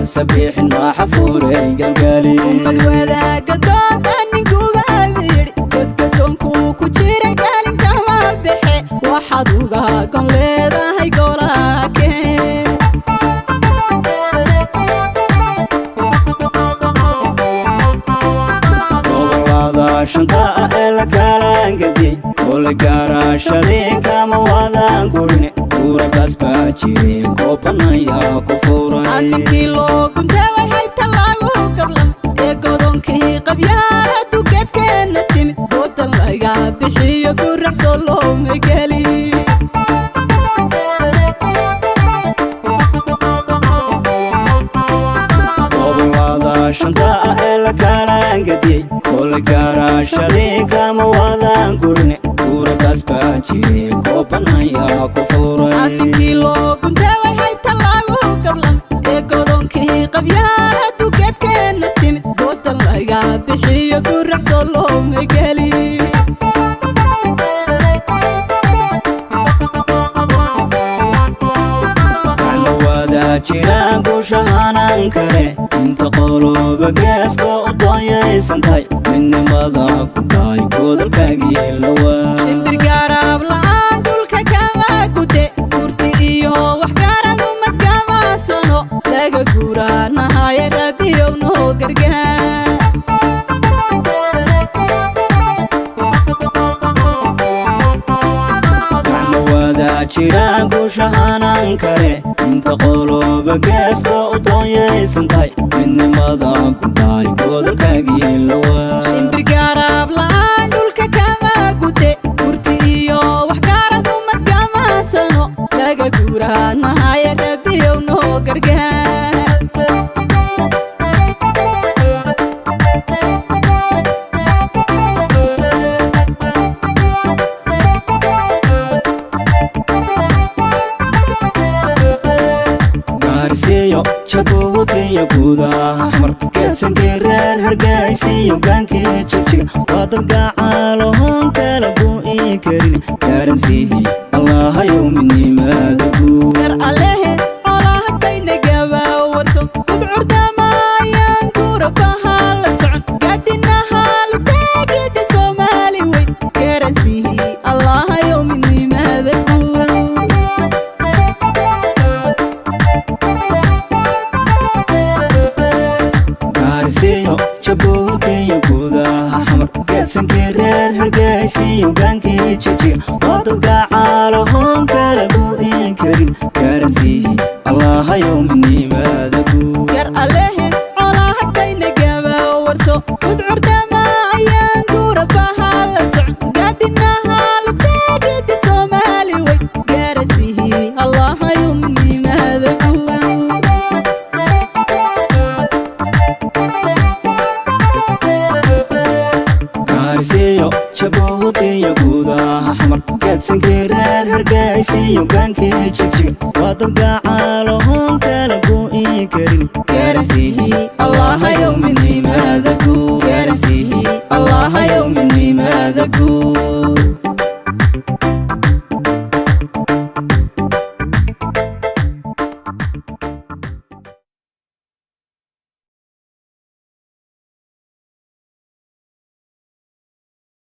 سبيح ما حفوري قلقالي ولا قدود أنكو بابيري قد قدونكو كجيري قالين كما بحي وحدوغا قن ليدا هاي قولاكي وضا شنطاء إلا كالان قدي كل قاراشدين كما وضان قوليني كورا كاسباجي كوبانا يا كفوري أنكي لو كنت وحيب تلاغو قبلا إيقودونكي قبيانا دوكيت كينا تيمد بودا لايقا بحيو كورك سولو ميقالي وضا شنطاء إلا كالان قدي كل قاراشدين كما وضان قوليني كورا كاسباجي كوبانا يا كفوري أنكي لو كنت وحيب تلاغو قبلا إيقودونكي قبيانا دوكيت كينا تيمد بودا لايقا بحيو كورك سولو ميقالي jiraan ku shahanan kare inta qoloba geesko doonaysantahay midnimada ku dhaay godolkaagii lawa indirgaarab la'aan dhulka kama gude gurti iyo wax gaaradu madkama sano laga guuraanahay rabiyow noo gargaar jiraan ku shahanan kare inta qoloba geesko doonaysantahay midnimada ku dhaay godolkaagii lawa indirgaarab la'aan dhulka kama gude gurti iyo wax gaaradu madkama sano laga guuraanahay rabiyow noo gargaar Garciyo chabuutiyo gudaha xamar geedsan geereer hargaysiyo gaankii jigjiga waa dad gacaaloon kala buu'i karin garansiihi allahayow midnimaada guud gar allehe colahadayna gabaawarto gudcurdamaayaan gurabaha la socon gaadinaha lugteegida soomaali weyn garansiihi allahayow midnimaada guud Garciyo chabuutiyo gudaha xamar geedsan geereer hargaysiyo gaankii jigjiga waa dad gacaaloon kala buu'i karin garansiihi allahayow midnimaada guud gar allehe colahadayna gabaawarto gudcurdamaayaan gurabaha la socon gaadinaha lugteegida soomaali weyn garansiihi allahayow midnimaada guud Garciyo chabuutiyo gudaha xamar geedsan geereer hargaysiyo gaankii jigjiga waa dad gacaaloon kala buu'i karin garansiihi allahayow midnimaada guud garansiihi allahayow midnimaada guud